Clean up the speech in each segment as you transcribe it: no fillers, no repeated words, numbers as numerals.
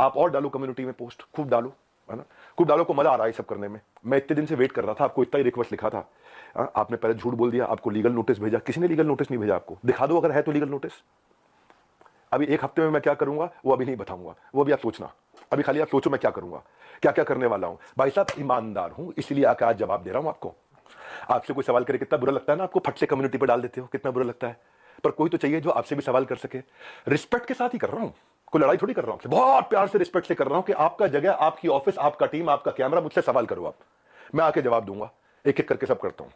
आप और डालो कम्युनिटी में पोस्ट, खूब डालो, है ना, खूब डालो। को मजा आ रहा है सब करने में। मैं इतने दिन से वेट कर रहा था, आपको इतना ही रिक्वेस्ट लिखा था, आपने पहले झूठ बोल दिया, आपको लीगल नोटिस भेजा। किसी ने लीगल नोटिस नहीं भेजा आपको, दिखा दो अगर है तो लीगल नोटिस। अभी एक हफ्ते में मैं क्या करूंगा वो अभी नहीं बताऊंगा, वो भी आप सोचना। अभी खाली आप सोचो मैं क्या करूंगा, क्या क्या करने वाला हूं। भाई साहब ईमानदार हूं, इसलिए आकर आज जवाब दे रहा हूं आपको। आपसे कोई सवाल करे कितना बुरा लगता है ना, आपको फट से कम्युनिटी पर डाल देते हो, कितना बुरा लगता है। पर कोई तो चाहिए जो आपसे भी सवाल कर सके। रिस्पेक्ट के साथ ही कर रहा हूं, कोई लड़ाई थोड़ी कर रहा हूं, बहुत प्यार से रिस्पेक्ट से कर रहा हूं कि आपका जगह, आपकी ऑफिस, आपका टीम, आपका कैमरा, मुझसे सवाल करो आप, मैं आके जवाब दूंगा। एक एक करके सब करता हूं।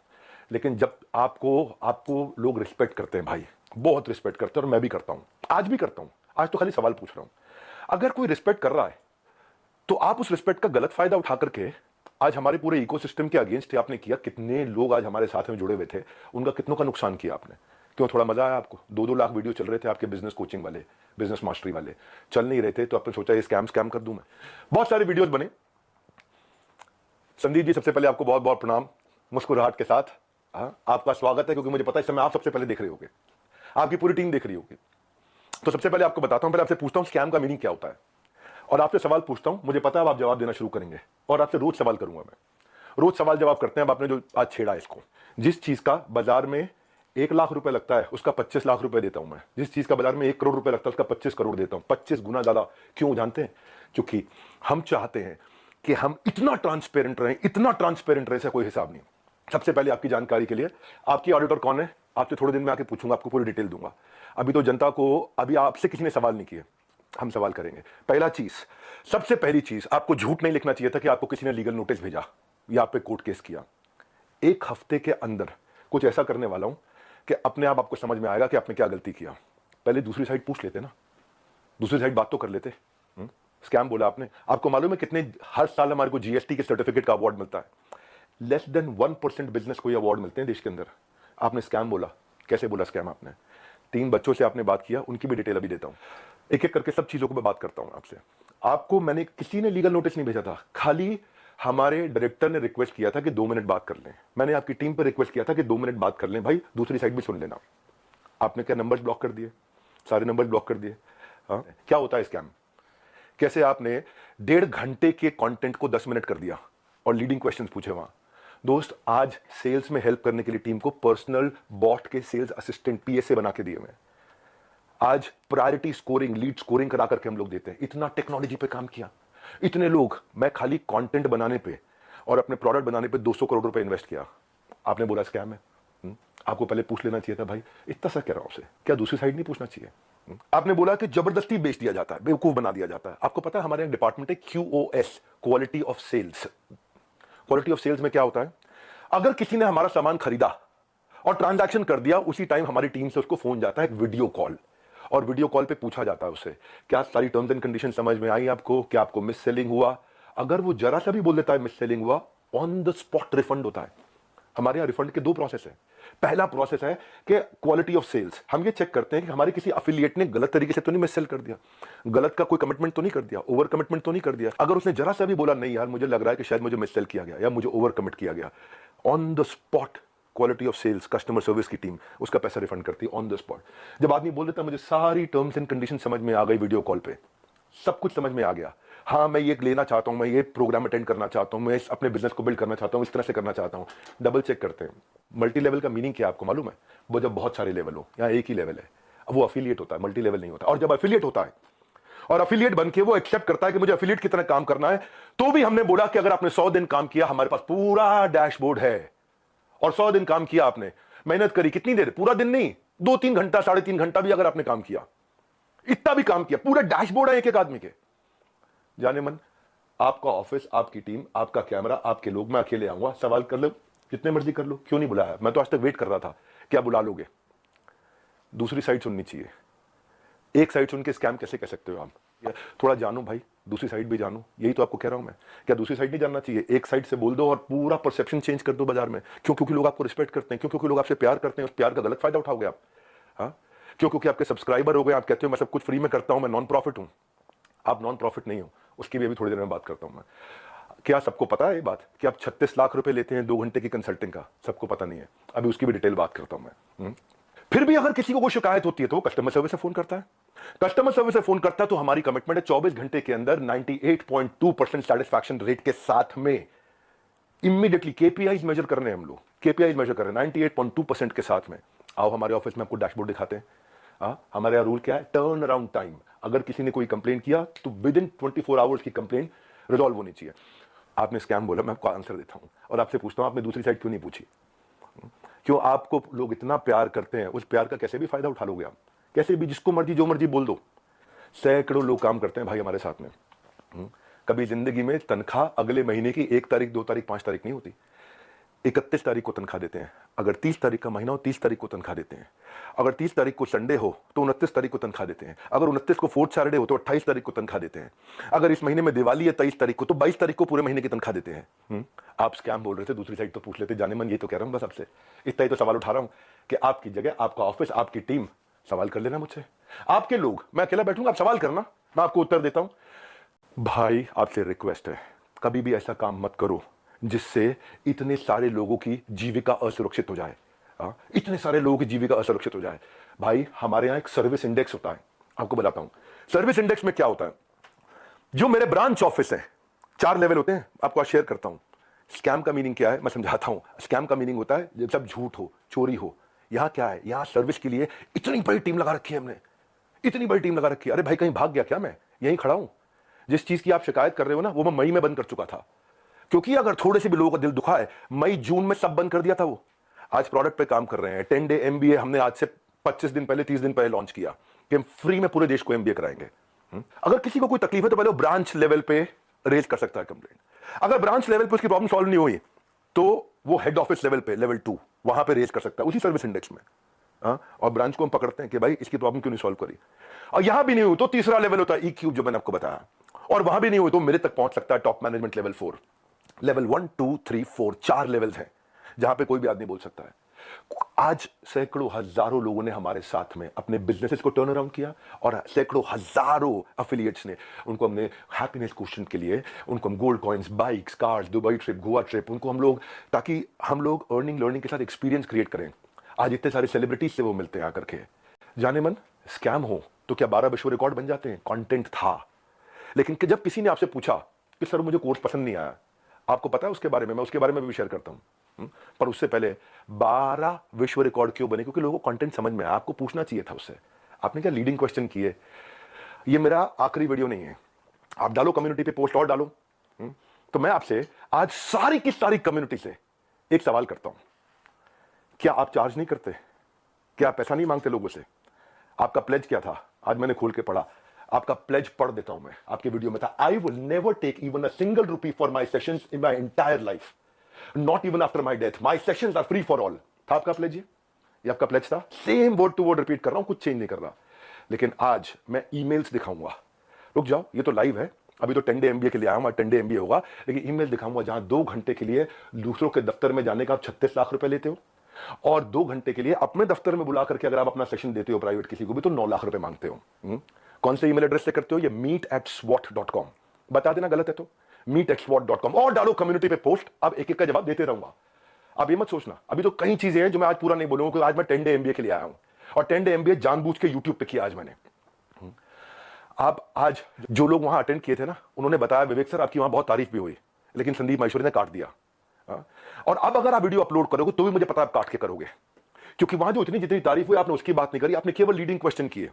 लेकिन जब आपको लोग रिस्पेक्ट करते हैं भाई, बहुत रिस्पेक्ट करते हैं, और मैं भी करता हूं, आज भी करता हूं। आज तो खाली सवाल पूछ रहा हूं। अगर कोई रिस्पेक्ट कर रहा है तो आप उस रिस्पेक्ट का गलत फायदा उठा करके आज हमारे पूरे इकोसिस्टम के अगेंस्ट आपने किया। कितने लोग आज हमारे साथ में जुड़े हुए थे, उनका कितनों का नुकसान किया आपने। क्यों, थोड़ा मजा आया आपको? 2-2 लाख वीडियो चल रहे थे आपके बिजनेस कोचिंग वाले, बिजनेस मास्टरी वाले, चल नहीं रहे थे, तो आपने सोचा ये स्कैम कर दूं मैं। बहुत सारे वीडियोस बने। संदीप जी, सबसे पहले आपको बहुत बहुत प्रणाम, मुस्कुराहट के साथ। आपका स्वागत है, क्योंकि मुझे पता है इस समय आप सबसे पहले देख रहे होगे, आपकी पूरी टीम देख रही होगी। तो सबसे पहले आपको बताता हूं, पहले आपसे पूछता हूं स्कैम का मीनिंग क्या होता है, और आपसे सवाल पूछता हूं। मुझे पता है आप जवाब देना शुरू करेंगे, और आपसे रोज सवाल करूंगा मैं। रोज सवाल जवाब करते हैं। अब आपने जो आज छेड़ा इसको, जिस चीज का बाजार में 1 लाख रुपए लगता है उसका 25 लाख रुपए देता हूं मैं। जिस चीज का बाजार में 1 करोड़ रुपए लगता है उसका 25 करोड़ देता हूं, 25 गुना ज्यादा। क्यों जानते हैं? क्योंकि हम चाहते हैं कि हम इतना ट्रांसपेरेंट रहें, इतना ट्रांसपेरेंट रहे, कोई हिसाब नहीं। सबसे पहले आपकी जानकारी के लिए, आपकी ऑडिटर कौन है आपसे थोड़े दिन में आके पूछूंगा, आपको पूरी डिटेल दूंगा। अभी तो जनता को, अभी आपसे किसी ने सवाल नहीं किए, हम सवाल करेंगे। पहला चीज, सबसे पहली चीज, आपको झूठ नहीं लिखना चाहिए था कि आपको किसी ने लीगल नोटिस भेजा या आप पे कोर्ट केस किया। 1 हफ्ते के अंदर कुछ ऐसा करने वाला हूं कि अपने आप आपको समझ में आएगा कि आपने क्या गलती किया। पहले दूसरी साइड पूछ लेते ना, दूसरी साइड बात तो कर लेते। स्कैम बोला आपने, आपको मालूम है कितने हर साल हमारे को जीएसटी के सर्टिफिकेट का अवार्ड मिलता है? लेस देन 1% बिजनेस को ये अवार्ड मिलते हैं देश के अंदर। आपने स्कैम बोला, कैसे बोला स्कैम आपने? 3 बच्चों से आपने बात किया, उनकी भी डिटेल अभी देता हूं। एक एक करके सब चीजों को मैं बात करता हूं आपसे। आपको मैंने, किसी ने लीगल नोटिस नहीं भेजा था, खाली हमारे डायरेक्टर ने रिक्वेस्ट किया था कि 2 मिनट बात कर लें। मैंने आपकी टीम पर रिक्वेस्ट किया था कि 2 मिनट बात कर लें भाई, दूसरी साइड भी सुन लेना। आपने क्या नंबर्स ब्लॉक कर दिए, सारे नंबर्स ब्लॉक कर दिए। क्या होता है स्कैम? कैसे आपने 1.5 घंटे के कंटेंट को 10 मिनट कर दिया और लीडिंग क्वेश्चंस पूछे वहां। दोस्त, आज सेल्स में हेल्प करने के लिए टीम को पर्सनल बॉट के सेल्स असिस्टेंट, पीएसए बना के दिए मैं। आज प्रायोरिटी स्कोरिंग, लीड स्कोरिंग करा करके हम लोग देते हैं। इतना टेक्नोलॉजी पे काम किया, इतने लोग, मैं खाली कंटेंट बनाने पे और अपने प्रोडक्ट बनाने पे 200 करोड़ रुपए इन्वेस्ट किया। आपने बोला स्कैम है। आपको पहले पूछ लेना चाहिए था भाई, इतना सा कह रहा हूं उसे, क्या दूसरी साइड नहीं पूछना चाहिए? आपने बोला कि जबरदस्ती बेच दिया जाता है, बेवकूफ बना दिया जाता है। आपको पता है हमारे डिपार्टमेंट है QoS, quality of sales. Quality of sales में क्या होता है? अगर किसी ने हमारा सामान खरीदा और ट्रांजैक्शन कर दिया, उसी टाइम हमारी टीम से उसको फोन जाता है, एक वीडियो कॉल, और वीडियो कॉल पे पूछा जाता है उससे, क्या सारी टर्म्स एंड कंडीशन समझ में आई आपको, क्या आपको मिस सेलिंग हुआ? अगर वो जरा सा भी बोल देता है मिस सेलिंग हुआ, ऑन द स्पॉट रिफंड होता है। हमारे यहां रिफंड के 2 प्रोसेस है। पहला प्रोसेस है कि क्वालिटी ऑफ सेल्स, हम ये चेक करते हैं कि हमारे किसी अफिलिएट ने गलत तरीके से तो नहीं मिस सेल कर दिया, गलत का कोई कमिटमेंट तो नहीं कर दिया, ओवर कमिटमेंट तो नहीं कर दिया। अगर उसने जरा सा भी बोला नहीं यार मुझे लग रहा है कि शायद मुझे मिस सेल किया गया या मुझे ओवर कमिट किया गया, on the spot quality of sales, customer service की टीम उसका पैसा रिफंड करती है ऑन द स्पॉट। जब आदमी बोल देता है मुझे सारी टर्म्स एंड कंडीशन समझ में आ गई, वीडियो कॉल पे सब कुछ समझ में आ गया, हाँ मैं ये लेना चाहता हूं, मैं ये प्रोग्राम अटेंड करना चाहता हूं, मैं अपने बिजनेस को बिल्ड करना चाहता हूं, इस तरह से करना चाहता हूं, डबल चेक करते हैं। मल्टी लेवल का मीनिंग क्या आपको मालूम है? वो जब बहुत सारे लेवल हो, यहाँ एक ही लेवल है, अब वो अफिलिएट होता है, मल्टी लेवल नहीं होता। और जब अफिलिएट होता है और अफिलिएट बन के वो एक्सेप्ट करता है कि मुझे अफिलिएट की तरह काम करना है, तो भी हमने बोला कि अगर आपने 100 दिन काम किया, हमारे पास पूरा डैशबोर्ड है, और 100 दिन काम किया आपने, मेहनत करी, कितनी देर? पूरा दिन नहीं, 2-3 घंटा, 3.5 घंटा भी अगर आपने काम किया, इतना भी काम किया, पूरा डैशबोर्ड है एक एक आदमी के। जाने मन, आपका ऑफिस, आपकी टीम, आपका कैमरा, आपके लोग, मैं अकेले आऊंगा, सवाल कर लो जितने मर्जी कर लो, क्यों नहीं बुलाया? मैं तो आज तक वेट कर रहा था, क्या बुला लोगे? दूसरी साइड सुननी चाहिए। एक साइड सुन के स्कैम कैसे कह सकते हो आप? थोड़ा जानो भाई, दूसरी साइड भी जानो, यही तो आपको कह रहा हूं मैं। क्या दूसरी साइड नहीं जानना चाहिए? एक साइड से बोल दो और पूरा परसेप्शन चेंज कर दो बाजार में। क्यों? क्योंकि लोग आपको रिस्पेक्ट करते हैं। क्यों? क्योंकि लोग आपसे प्यार करते हैं, उस प्यार का गलत फायदा उठाओगे आप। हाँ, क्यों? क्योंकि आपके सब्सक्राइबर हो गए, आप कहते हो मैं सब कुछ फ्री में करता हूं, मैं नॉन प्रॉफिट हूं। आप नॉन प्रॉफिट नहीं हो, उसकी भी अभी थोड़ी देर में बात करता हूं मैं। क्या सबको पता है ये बात कि आप 36 लाख रुपए लेते हैं 2 घंटे की कंसल्टिंग का? सबको पता नहीं है, अभी उसकी भी डिटेल बात करता हूं मैं। फिर भी अगर किसी को कोई शिकायत होती है तो वो कस्टमर सर्विस से फोन करता है। कस्टमर सर्विस से फोन करता है तो हमारी कमिटमेंट है 24 घंटे के अंदर 98.2% सेटिस्फैक्शन रेट के साथ में इमीडिएटली केपीआईज मेजर कर रहे हैं हम लोग, केपीआईज मेजर कर रहे हैं 98.2% के साथ में। आओ हमारे ऑफिस में आपको डैशबोर्ड दिखाते हैं। हमारे यहाँ रूल क्या है, टर्न अराउंड टाइम। अगर किसी ने कोई कंप्लेन किया तो विद इन 24 आवर्स की कंप्लेन रिजॉल्व होनी चाहिए। आपने स्कैम बोला, मैं आपको आंसर देता हूं और आपसे पूछता हूं आपने दूसरी साइड क्यों नहीं पूछी? क्यों आपको लोग इतना प्यार करते हैं, उस प्यार का कैसे भी फायदा उठा लोगे आप, कैसे भी जिसको मर्जी जो मर्जी बोल दो। सैकड़ों लोग काम करते हैं भाई हमारे साथ में। कभी जिंदगी में तनख्वाह अगले महीने की 1 तारीख 2 तारीख 5 तारीख नहीं होती, 31 तारीख को तनख्वाह देते हैं। अगर 30 तारीख का महीना हो 30 तारीख को तनख्वाह देते हैं। अगर 30 तारीख को संडे हो तो 29 तारीख को तनख्वाह देते हैं। अगर 29 को फोर्थ सैटरडे हो तो 28 तारीख को तनख्वाह देते हैं। अगर इस महीने में दिवाली है 23 तारीख को तो 22 तारीख को पूरे महीने की तनख्वाह देते हैं। आप स्कैम बोल रहे थे, दूसरी साइड तो पूछ लेते। जाने मन ये तो कह रहा हूं बस आपसे, इतना ही तो सवाल उठा रहा हूं कि आपकी जगह आपका ऑफिस, आपकी टीम सवाल कर लेना मुझसे। आपके लोग, मैं अकेला बैठूंगा, आप सवाल करना, मैं आपको उत्तर देता हूं। भाई आपसे रिक्वेस्ट है, कभी भी ऐसा काम मत करो जिससे इतने सारे लोगों की जीविका असुरक्षित हो जाए। इतने सारे लोगों की जीविका असुरक्षित हो जाए। भाई हमारे यहां एक सर्विस इंडेक्स होता है, आपको बताता हूं। सर्विस इंडेक्स में क्या होता है, जो मेरे ब्रांच ऑफिस है 4 लेवल होते हैं, आपको आज शेयर करता हूं। स्कैम का मीनिंग क्या है मैं समझाता हूं। स्कैम का मीनिंग होता है जब सब झूठ हो, चोरी हो। यहां क्या है, यहां सर्विस के लिए इतनी बड़ी टीम लगा रखी है हमने, इतनी बड़ी टीम लगा रखी है। अरे भाई कहीं भाग गया क्या, मैं यहीं खड़ा हूं। जिस चीज की आप शिकायत कर रहे हो ना, वो मैं मई में बंद कर चुका था, क्योंकि अगर थोड़े से भी लोगों का दिल दुखा है, मई जून में सब बंद कर दिया था। वो आज प्रोडक्ट पे काम कर रहे हैं। 10 डे एमबीए हमने आज से 25 दिन पहले 30 दिन पहले लॉन्च किया कि हम फ्री में पूरे देश को एमबीए कराएंगे। अगर किसी को कोई तकलीफ है तो पहले वो ब्रांच लेवल पे रेज कर सकता है कंप्लेंट। अगर ब्रांच लेवल पे उसकी प्रॉब्लम सॉल्व नहीं हुई तो वो हेड ऑफिस लेवल पे, लेवल 2, वहां पे रेज कर सकता है उसी सर्विस इंडेक्स में। और ब्रांच को हम पकड़ते हैं कि भाई इसकी प्रॉब्लम क्यों नहीं सॉल्व करी। और यहां भी नहीं हुई तो तीसरा लेवल होता है ई क्यूब, जो मैंने आपको बताया। और वहां भी नहीं हुई तो मेरे तक पहुंच सकता है top management level 4। Level 1 2 3 4 4 levels हैं जहां पे कोई भी आदमी बोल सकता है। आज सैकड़ों हजारों लोगों ने हमारे साथ में अपने बिजनेसेस को टर्न अराउंड किया, और सैकड़ों हजारों एफिलिएट्स ने, उनको हमने हैप्पीनेस क्वेश्चन के लिए, उनको हम gold coins, bikes, cars, Dubai trip, Goa trip, उनको हम लोग, ताकि हम लोग अर्निंग लर्निंग के साथ एक्सपीरियंस क्रिएट करें। आज इतने सारे सेलिब्रिटीज से वो मिलते हैं आकर के। जाने मन स्कैम हो तो क्या 12 विश्व रिकॉर्ड बन जाते हैं? कंटेंट था। लेकिन जब किसी ने आपसे पूछा कि सर मुझे कोर्स पसंद नहीं आया, आपको पता है उसके बारे में, मैं उसके बारे में भी शेयर करता हूं। पर उससे पहले 12 विश्व रिकॉर्ड क्यों बने? क्योंकि लोगों को कंटेंट समझ में आया। आपको पूछना चाहिए था उससे। आपने क्या लीडिंग क्वेश्चन किए। ये मेरा आखिरी वीडियो नहीं है, आप डालो कम्युनिटी पे पोस्ट और डालो। तो मैं आपसे आज सारी की सारी कम्युनिटी से एक सवाल करता हूं, क्या आप चार्ज नहीं करते? क्या आप पैसा नहीं मांगते लोगों से? आपका प्लेज क्या था? आज मैंने खोल के पढ़ा, आपका प्लेज पढ़ देता हूं मैं। आपके वीडियो में था, I will never take even a single rupee for my sessions in my entire life, not even after my death, my sessions are free for all. था आपका प्लेज? ये आपका प्लेज था। Same word to word repeat कर रहा हूं, कुछ change नहीं कर रहा। लेकिन आज मैं ईमेल्स दिखाऊंगा। रुक जाओ, ये तो लाइव है, अभी तो 10 डे एमबीए के लिए आया हूं, 10 डे एमबीए होगा। लेकिन ईमेल दिखाऊंगा जहां 2 घंटे के लिए दूसरों के दफ्तर में जाने का आप 36 लाख रुपए लेते हो, और 2 घंटे के लिए अपने दफ्तर में बुला करके अगर आप अपना सेशन देते हो प्राइवेट किसी को भी तो 9 लाख रुपए मांगते हो। कौन से ईमेल एड्रेस से करते हो? ये meet@swat.com। बता देना गलत है तो meet@swat.com, और डालो कम्युनिटी पे पोस्ट। अब एक एक का जवाब देते रहूंगा। अब ये मत सोचना, अभी तो कई चीजें हैं जो मैं आज पूरा नहीं बोलूंगा, क्योंकि आज मैं 10 डे एमबीए के लिए आया हूं, और 10 डे एमबीए जानबूझ के यूट्यूब पे किया आज मैंने। आप आज जो लोग वहां अटेंड किए थे ना, उन्होंने बताया विवेक सर आपकी वहां बहुत तारीफ भी हुई, लेकिन संदीप माहेश्वरी ने काट दिया। और अब अगर आप वीडियो अपलोड करोगे तो भी मुझे पता है आप काट के करोगे, क्योंकि वहां जो इतनी जितनी तारीफ हुई आपने उसकी बात नहीं करी, आपने केवल लीडिंग क्वेश्चन किए,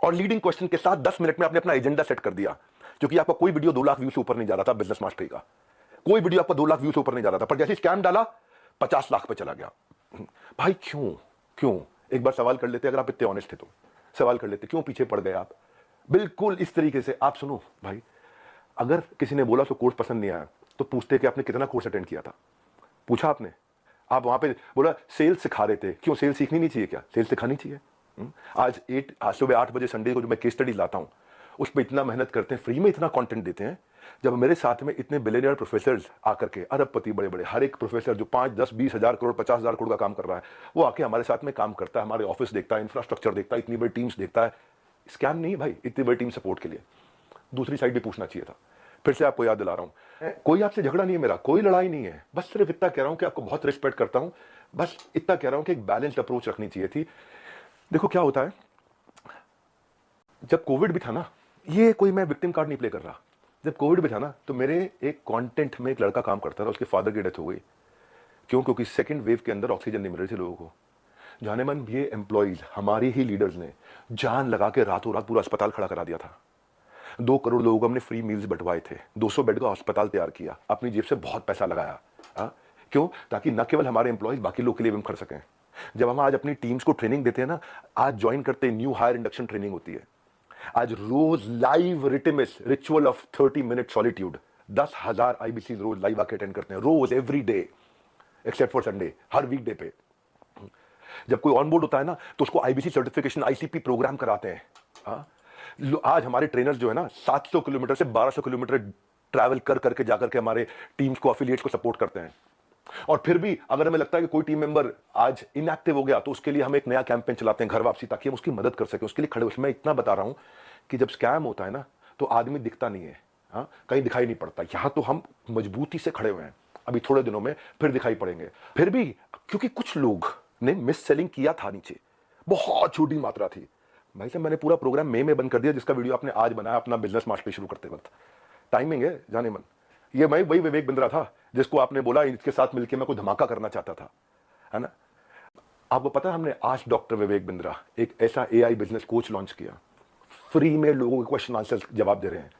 और लीडिंग क्वेश्चन के साथ 10 मिनट में आपने अपना एजेंडा सेट कर दिया। क्योंकि आपका कोई वीडियो 2 लाख व्यू से ऊपर नहीं जा रहा था बिजनेस मास्टरी का, कोई वीडियो आपका 2 लाख व्यू से ऊपर नहीं जा रहा था, पर जैसे स्कैम डाला 50 लाख पे चला गया। भाई क्यों क्यों? एक बार सवाल कर लेते, अगर आप इतने ऑनेस्ट थे तो सवाल कर लेते, क्यों पीछे पड़ गए आप? बिल्कुल इस तरीके से आप सुनो भाई, अगर किसी ने बोला तो कोर्स पसंद नहीं आया तो पूछते कि आपने कितना कोर्स अटेंड किया था, पूछा आपने? आप वहां पे बोला सेल्स सिखा रहे थे, क्यों सेल्स सीखनी नहीं चाहिए क्या? सेल्स सिखानी चाहिए। आज सुबह 8 बजे संडे को जो मैं केस स्टडी लाता हूं उस पर इतना मेहनत करते हैं, फ्री में इतना कंटेंट देते हैं। जब मेरे साथ में इतने बिलियनियर प्रोफेसर्स आकर के, अरबपति बड़े बड़े, हर एक प्रोफेसर जो 5 10 20 हजार करोड़ 50 हजार करोड़ का काम कर रहा है, वो आके हमारे साथ में काम करता है, हमारे ऑफिस देखता है, इंफ्रास्ट्रक्चर देखता है, इतनी बड़ी टीम्स देखता है। स्कैम नहीं है भाई, इतनी बड़ी टीम सपोर्ट के लिए। दूसरी साइड भी पूछना चाहिए था। फिर से आपको याद दिला रहा हूं, कोई आपसे झगड़ा नहीं है मेरा, कोई लड़ाई नहीं है, बस सिर्फ इतना कह रहा हूं कि आपको बहुत रिस्पेक्ट करता हूं, बस इतना कह रहा हूं कि एक बैलेंस्ड अप्रोच रखनी चाहिए थी। देखो क्या होता है, जब कोविड भी था ना, ये कोई मैं विक्टिम कार्ड नहीं प्ले कर रहा, जब कोविड भी था ना, तो मेरे एक कंटेंट में एक लड़का काम करता था, उसके फादर की डेथ हो गई। क्यों? क्योंकि सेकंड वेव के अंदर ऑक्सीजन नहीं मिल रही थी लोगों को। जाने मन ये एम्प्लॉइज, हमारे ही लीडर्स ने जान लगा के रातों रात पूरा अस्पताल खड़ा करा दिया था। 2 करोड़ लोगों को हमने फ्री मील्स बंटवाए थे, 200 बेड का अस्पताल तैयार किया, अपनी जेब से बहुत पैसा लगाया। क्यों? ताकि न केवल हमारे एम्प्लॉइज, बाकी लोग के लिए भी हम कर सकें। जब हम आज अपनी टीम्स को ट्रेनिंग देते हैं ना, आज ज्वाइन करते हैं, न्यू हायर इंडक्शन ट्रेनिंग होती है, आज रोज लाइव रिटिमिस ritual of 30 minute solitude, 10,000 IBC रोज लाइव आके अटेंड करते हैं, रोज, every day except for Sunday, हर वीक डे पे। जब कोई ऑन बोर्ड होता है ना, तो उसको आईबीसी सर्टिफिकेशन, आईसीपी प्रोग्राम कराते हैं। आज हमारे ट्रेनर्स जो है ना, 700 किलोमीटर से 1200 किलोमीटर ट्रैवल कर करके जाकर के हमारे टीम्स को, अफिलिएट्स को सपोर्ट करते हैं। और फिर भी अगर हमें लगता है कि कोई टीम मेंबर आज इनएक्टिव हो गया, तो उसके लिए हम एक नया कैंपेन चलाते हैं, घर वापसी, ताकि हम उसकी मदद कर सकें, उसके लिए खड़े। मैं इतना बता रहा हूं कि जब स्कैम होता है ना, तो आदमी दिखता नहीं है, कहीं दिखाई नहीं पड़ता। यहां तो हम मजबूती से खड़े हुए हैं, अभी थोड़े दिनों में फिर दिखाई पड़ेंगे। फिर भी क्योंकि कुछ लोग ने मिस सेलिंग किया था, नीचे बहुत छोटी मात्रा थी। भाई साहब, मैंने पूरा प्रोग्राम मई में बंद कर दिया, जिसका वीडियो आपने आज बनाया अपना बिजनेस मास्टरी शुरू करते वक्त। टाइमिंग है जाने मन। ये मैं वही विवेक बिंद्रा था जिसको आपने बोला इसके साथ मिलकर मैं कोई धमाका करना चाहता था, है ना। आपको पता है, हमने आज डॉक्टर विवेक बिंद्रा एक ऐसा एआई बिजनेस कोच लॉन्च किया, फ्री में लोगों के क्वेश्चन आंसर जवाब दे रहे हैं।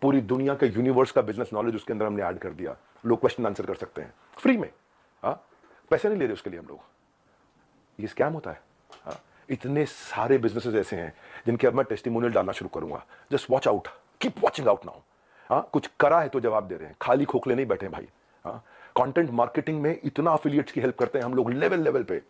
पूरी दुनिया के यूनिवर्स का बिजनेस नॉलेज उसके अंदर हमने ऐड कर दिया, लोग क्वेश्चन आंसर कर सकते हैं फ्री में। पैसे नहीं ले रहे उसके लिए हम लोग। ये स्कैम होता है। इतने सारे बिजनेसेस ऐसे हैं जिनके अब मैं टेस्टिमोनियल डालना शुरू करूंगा। Just watch out, keep watching out now. कुछ करा है तो जवाब दे रहे हैं, खाली खोखले नहीं बैठे भाई। कंटेंट मार्केटिंग में इतना अफिलिएट्स की हेल्प करते हैं हम लोग, लेवल लेवल पे।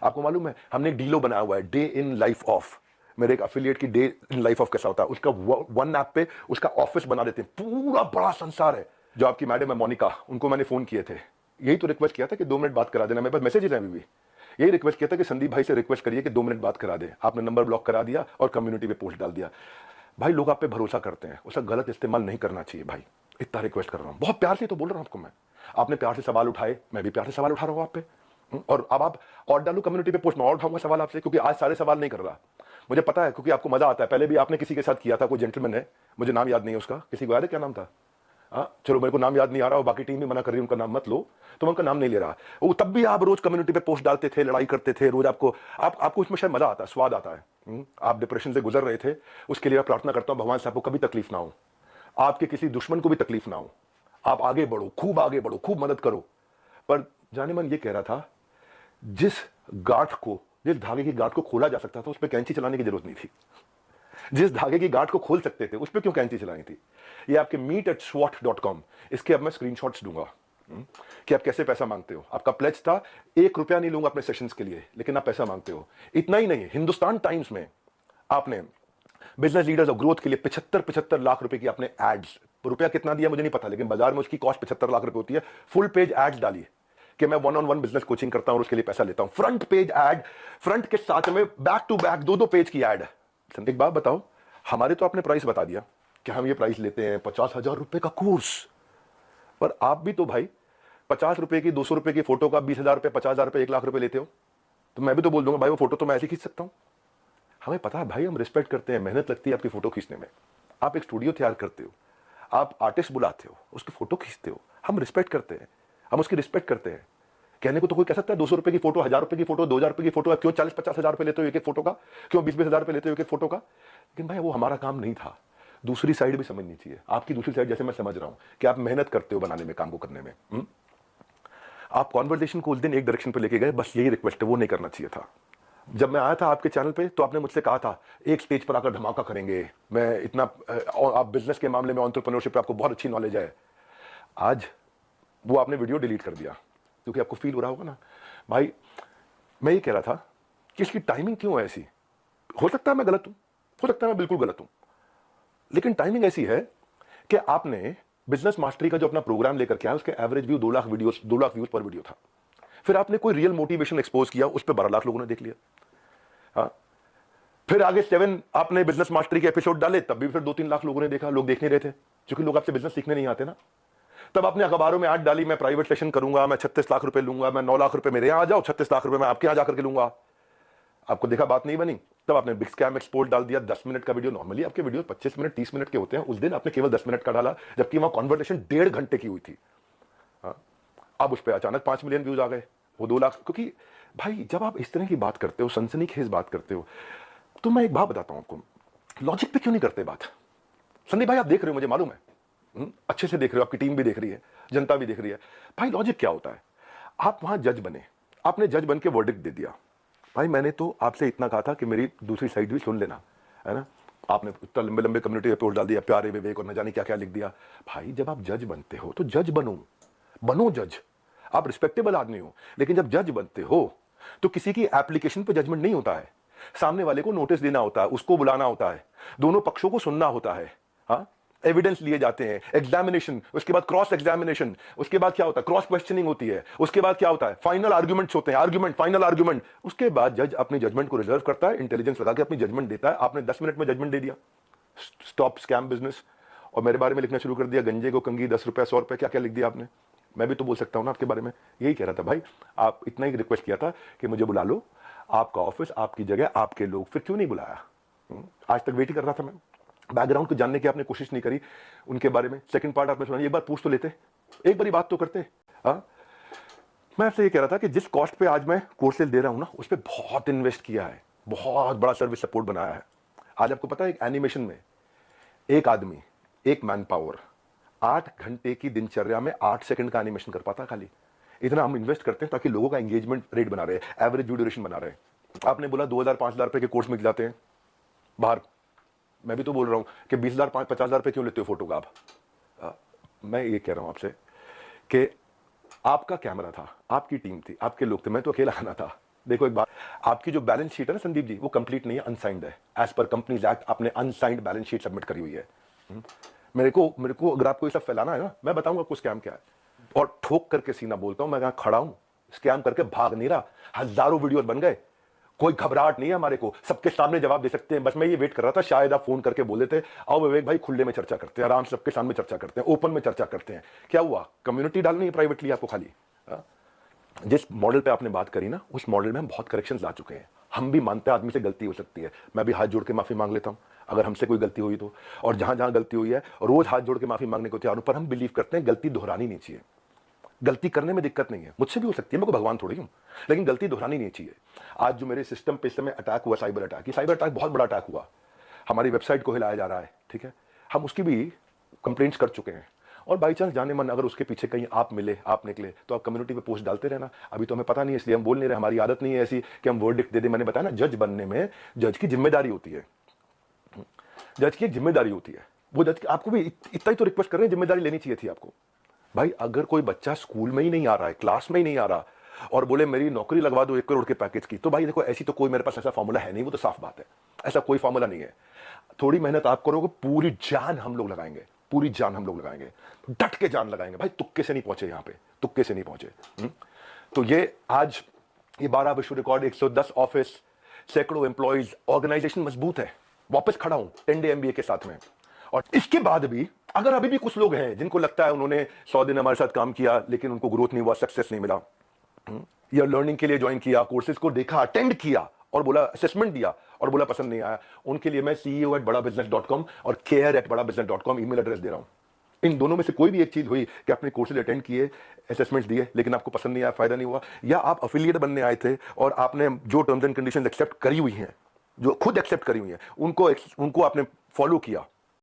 आपको मालूम है, हमने एक डीलो बनाया हुआ है, डे इन लाइफ ऑफ। मेरे एक अफिलिएट की डे इन लाइफ ऑफ कैसा होता है, उसका वन ऐप पे उसका ऑफिस बना देते हैं, पूरा बड़ा संसार है। जो आपकी मैडम है मोनिका, उनको मैंने फोन किए थे, यही तो रिक्वेस्ट किया था कि 2 मिनट बात करा देना। मेरे पास मैसेज है अभी भी, यही रिक्वेस्ट किया था कि संदीप भाई से रिक्वेस्ट करिए कि 2 मिनट बात करा दे। आपने नंबर ब्लॉक करा दिया और कम्युनिटी पे पोस्ट डाल दिया। भाई लोग आप पे भरोसा करते हैं, उसका गलत इस्तेमाल नहीं करना चाहिए भाई। इतना रिक्वेस्ट कर रहा हूं, बहुत प्यार से तो बोल रहा हूं आपको मैं। आपने प्यार से सवाल उठाए, मैं भी प्यार से सवाल उठा रहा हूं आप पे। और अब आप और डालो कम्युनिटी पे पोस्ट, मैं और उठाऊंगा सवाल आपसे, क्योंकि आज सारे सवाल नहीं कर रहा। मुझे पता है, क्योंकि आपको मजा आता है। पहले भी आपने किसी के साथ किया था, कोई जेंटलमैन है, मुझे नाम याद नहीं है उसका, किसी को याद है क्या नाम था? चलो मेरे को नाम याद नहीं आ रहा, और बाकी टीम भी मना कर रही है उनका नाम मत लो, तो मैं उनका नाम नहीं ले रहा। वो तब भी आप रोज कम्युनिटी पे पोस्ट डालते थे, लड़ाई करते थे रोज। आपको इसमें शायद मजा आता है, स्वाद आता है। आप डिप्रेशन से गुजर रहे थे, उसके लिए मैं प्रार्थना करता हूं भगवान से आपको कभी तकलीफ ना हो, आपके किसी दुश्मन को भी तकलीफ ना हो। आप आगे बढ़ो, खूब आगे बढ़ो, खूब मदद करो। पर जाने मन ये कह रहा था, जिस धागे की गांठ को खोला जा सकता था, उस पर कैंची चलाने की जरूरत नहीं थी। जिस धागे की गांठ को खोल सकते थे, उस पर क्यों कैंची चलानी थी? ये आपके meet@swat.com, इसके अब मैं स्क्रीनशॉट्स दूंगा कि आप कैसे पैसा मांगते हो। आपका प्लेज था 1 रुपया नहीं लूंगा अपने सेशंस के लिए, लेकिन आप पैसा मांगते हो। इतना ही नहीं, हिंदुस्तान टाइम्स में आपने बिजनेस लीडर्स और ग्रोथ के लिए 75 लाख रुपए की आपने एड्स, रुपया कितना दिया मुझे नहीं पता, लेकिन बाजार में उसकी कॉस्ट 75 लाख रुपए होती है। फुल पेज एड्स डाली कि मैं 1-on-1 बिजनेस कोचिंग करता हूं और उसके लिए पैसा लेता हूं। फ्रंट पेज एड, फ्रंट के साथ में बैक टू बैक 2-2 पेज की एड। एक बात बताओ, हमारे तो आपने प्राइस बता दिया कि हम ये प्राइस लेते हैं 50,000 रुपए का कोर्स, पर आप भी तो भाई 50 रुपए की, 200 रुपए की फोटो का 20,000 रुपए, 50,000 रुपए, 1 लाख रुपए लेते हो। तो मैं भी तो बोल दूंगा भाई वो फोटो तो मैं ऐसे खींच सकता हूं। हमें पता है भाई, हम रिस्पेक्ट करते हैं, मेहनत लगती है आपकी फोटो खींचने में। आप एक स्टूडियो तैयार करते हो, आप आर्टिस्ट बुलाते हो, उसकी फोटो खींचते हो, हम रिस्पेक्ट करते हैं, हम उसकी रिस्पेक्ट करते हैं। कहने को तो कोई कह सकता है 200 रुपए की फोटो, 1,000 रुपए की फोटो, 2,000 रुपए की फोटो, क्यों 40-50 हजार रुपए लेते हो एक फोटो का, क्यों 20-20 हजार रुपए लेते हो एक फोटो का? लेकिन भाई वो हमारा काम नहीं था। दूसरी साइड भी समझनी चाहिए, आपकी दूसरी साइड जैसे मैं समझ रहा हूं कि आप मेहनत करते हो बनाने में, काम को करने में। आप कॉन्वर्सेशन को उस दिन एक डायरेक्शन पे लेके गए, बस यही रिक्वेस्ट है, वो नहीं करना चाहिए था। जब मैं आया था आपके चैनल पे, तो आपने मुझसे कहा था एक स्टेज पर आकर धमाका करेंगे, मैं इतना, और आप बिजनेस के मामले में, एंटरप्रेन्योरशिप पे आपको बहुत अच्छी नॉलेज है। आज वो आपने वीडियो डिलीट कर दिया, क्योंकि आपको फील हो रहा होगा ना भाई। मैं ये कह रहा था कि इसकी टाइमिंग क्यों है ऐसी? हो सकता है मैं गलत हूं, हो सकता है मैं बिल्कुल गलत हूं, लेकिन टाइमिंग ऐसी है कि आपने बिजनेस मास्टरी का जो अपना प्रोग्राम लेकर के आया, उसके average view 2 lakh videos, 2 lakh views पर वीडियो था। फिर आपने कोई रियल मोटिवेशन एक्सपोज किया, उस पर 12 लाख लोगों ने देख लिया। फिर आगे 7 आपने बिजनेस मास्टरी के एपिसोड डाले, तब भी फिर 2-3 लाख लोगों ने देखा। लोग देख नहीं रहे थे, क्योंकि लोग आपसे बिजनेस सीखने नहीं आते ना। तब आपने अखबारों में ऐड डाली, मैं प्राइवेट सेशन करूंगा, मैं 36 लाख रुपए लूंगा, मैं 9 लाख रुपए मेरे यहां आ जाओ, 36 लाख रुपए मैं आपके यहां जाकर के लूंगा। आपको देखा बात नहीं बनी, तब आपने बिग स्कैम एक्सपोर्ट डाल दिया, 10 मिनट का वीडियो। नॉर्मली आपके वीडियो 25 मिनट 30 मिनट के होते हैं, उस दिन आपने केवल 10 मिनट का डाला, जबकि वहां कॉन्वर्सेशन 1.5 घंटे की हुई थी। हाँ, अब उस पर अचानक 5 मिलियन व्यूज आ गए, वो 2 लाख। क्योंकि भाई जब आप इस तरह की बात करते हो, सनसनीखेज बात करते हो, तो मैं एक बात बताता हूं आपको, लॉजिक पे क्यों नहीं करते बात? संदीप भाई आप देख रहे हो, मुझे मालूम है, अच्छे से देख रहे हो, आपकी टीम भी देख रही है, जनता भी देख रही है। भाई लॉजिक क्या होता है? आप वहां जज बने, आपने जज बन के वर्डिक्ट दे दिया। भाई मैंने तो आपसे इतना कहा था कि मेरी दूसरी साइड भी सुन लेना, है ना? आपने इतना लंबे लंबे कम्युनिटी रिपोर्ट डाल दिया, प्यारे विवेक और न जाने क्या क्या लिख दिया। भाई जब आप जज बनते हो तो जज बनो जज। आप रिस्पेक्टेबल आदमी हो, लेकिन जब जज बनते हो तो किसी की एप्लीकेशन पे जजमेंट नहीं होता है। सामने वाले को नोटिस देना होता है, उसको बुलाना होता है, दोनों पक्षों को सुनना होता है। हाँ, एविडेंस लिए जाते हैं, एग्जामिनेशन, उसके बाद क्रॉस एग्जामिनेशन, उसके बाद क्या होता है, क्रॉस क्वेश्चनिंग होती है, उसके बाद क्या होता है, फाइनल आर्गुमेंट्स होते हैं, आर्गुमेंट, फाइनल आर्गुमेंट। उसके बाद जज अपनी जजमेंट को रिजर्व करता है, इंटेलिजेंस लगा के अपनी जजमेंट देता है। आपने 10 मिनट में जजमेंट दे दिया, स्टॉप स्कैम बिजनेस, और मेरे बारे में लिखना शुरू कर दिया, गंजे को कंगी, 10 रुपए 100 रुपए, क्या क्या लिख दिया आपने। मैं भी तो बोल सकता हूं ना आपके बारे में। यही कह रहा था भाई, आप इतना ही रिक्वेस्ट किया था कि मुझे बुला लो, आपका ऑफिस, आपकी जगह, आपके लोग, फिर क्यों नहीं बुलाया? आज तक वेट ही कर रहा था मैं। बैकग्राउंड को जानने की आपने कोशिश नहीं करी उनके बारे में। सेकंड पार्ट आपने सुना, एक बार पूछ तो लेते, एक बारी बात तो करते। हाँ, मैं आपसे ये कह रहा था कि जिस कॉस्ट पे आज मैं कोर्सेज दे रहा हूं ना, उस पर बहुत इन्वेस्ट किया है, बहुत बड़ा सर्विस सपोर्ट बनाया है। आज आपको पता है, एक एनिमेशन में एक आदमी, एक मैन पावर 8 घंटे की दिनचर्या में 8 सेकंड का एनिमेशन कर पाता खाली। इतना हम इन्वेस्ट करते हैं ताकि लोगों का एंगेजमेंट रेट बना रहे, एवरेज व्यू ड्यूरेशन बना रहे। आपने बोला 2,000-5,000 रुपए के कोर्स मिल जाते हैं बाहर। मैं भी तो बोल रहा हूं कि 20,000-50,000 रुपए क्यों लेते हो फोटो का आप? मैं ये कह रहा हूं आपसे कि आपका कैमरा था, आपकी टीम थी, आपके लोग थे, मैं तो अकेला आना था। देखो एक बात, आपकी जो बैलेंस शीट है ना संदीप जी, वो कंप्लीट नहीं है, अनसाइंड है। एज पर कंपनीज एक्ट आपने अनसाइंड बैलेंस शीट सबमिट करी हुई है। मेरे को अगर आपको ये सब फैलाना है ना, मैं बताऊंगा आपको स्कैम क्या है, और ठोक करके सीना बोलता हूं, मैं यहां खड़ा हूं, स्कैम करके भाग नहीं रहा। हजारों वीडियो बन गए, कोई घबराहट नहीं है हमारे को, सबके सामने जवाब दे सकते हैं। बस मैं ये वेट कर रहा था, शायद आप फोन करके बोल देते, आओ विवेक भाई खुले में चर्चा करते हैं, आराम से सबके सामने चर्चा करते हैं, ओपन में चर्चा करते हैं। क्या हुआ, कम्युनिटी डालनी है प्राइवेटली आपको खाली? जिस मॉडल पे आपने बात करी ना, उस मॉडल में हम बहुत करेक्शंस ला चुके हैं। हम भी मानते हैं आदमी से गलती हो सकती है, मैं भी हाथ जोड़ के माफी मांग लेता हूं अगर हमसे कोई गलती हुई तो। और जहां जहां गलती हुई है रोज हाथ जोड़ के माफी मांगने को तैयार हूं, पर हम बिलीव करते हैं गलती दोहरानी नहीं चाहिए। गलती करने में दिक्कत नहीं है, मुझसे भी हो सकती है, मैं कोई भगवान थोड़ी हूं, लेकिन गलती दोहरानी नहीं चाहिए। आज जो मेरे सिस्टम पे इस समय अटैक हुआ, साइबर अटैक, ये साइबर अटैक बहुत बड़ा अटैक हुआ, हमारी वेबसाइट को हिलाया जा रहा है, ठीक है, हम उसकी भी कंप्लेंट्स कर चुके हैं। और बाई चांस जाने मन अगर उसके पीछे कहीं आप मिले, आप निकले, तो आप कम्युनिटी पे पोस्ट डालते रहना। अभी तो हमें पता नहीं है, इसलिए हम बोल नहीं रहे, हमारी आदत नहीं है ऐसी कि हम वर्डिक्ट दे दें। मैंने बताया ना, जज बनने में जज की जिम्मेदारी होती है, जज की एक जिम्मेदारी होती है। वो जज आपको भी इतना ही तो रिक्वेस्ट कर रहे हैं, जिम्मेदारी लेनी चाहिए थी आपको। भाई अगर कोई बच्चा स्कूल में ही नहीं आ रहा है, क्लास में ही नहीं आ रहा, और बोले मेरी नौकरी लगवा दो 1 करोड़ के पैकेज की, तो भाई देखो ऐसी तो कोई मेरे पास ऐसा फॉर्मूला है नहीं, वो तो साफ बात है, ऐसा कोई फॉर्मूला नहीं है। थोड़ी मेहनत आप करोगे, पूरी जान हम लोग लगाएंगे, पूरी जान हम लोग लगाएंगे, डट के जान लगाएंगे। भाई तुक्के से नहीं पहुंचे यहाँ पे, तुक्के से नहीं पहुंचे। तो ये आज ये 12 विश्व रिकॉर्ड, 110 ऑफिस, सैकड़ों एम्प्लॉइज, ऑर्गेनाइजेशन मजबूत है, वापस खड़ा हूं 10 डे MBA के साथ में। और इसके बाद भी अगर अभी भी कुछ लोग हैं जिनको लगता है उन्होंने 100 दिन हमारे साथ काम किया लेकिन उनको ग्रोथ नहीं हुआ, सक्सेस नहीं मिला, या लर्निंग के लिए ज्वाइन किया, कोर्सेज को देखा, अटेंड किया और बोला, असेसमेंट दिया और बोला पसंद नहीं आया, उनके लिए मैं CEO@badabusiness.com और care@badabusiness.com ईमेल एड्रेस दे रहा हूं। इन दोनों में से कोई भी एक चीज हुई कि आपने कोर्सेज अटेंड किए, असेसमेंट्स दिए, लेकिन आपको पसंद नहीं आया, फायदा नहीं हुआ, या आप अफिलिएट बनने आए थे और आपने जो टर्म्स एंड कंडीशंस एक्सेप्ट करी हुई हैं, जो खुद एक्सेप्ट करी हुई हैं, उनको आपने फॉलो किया,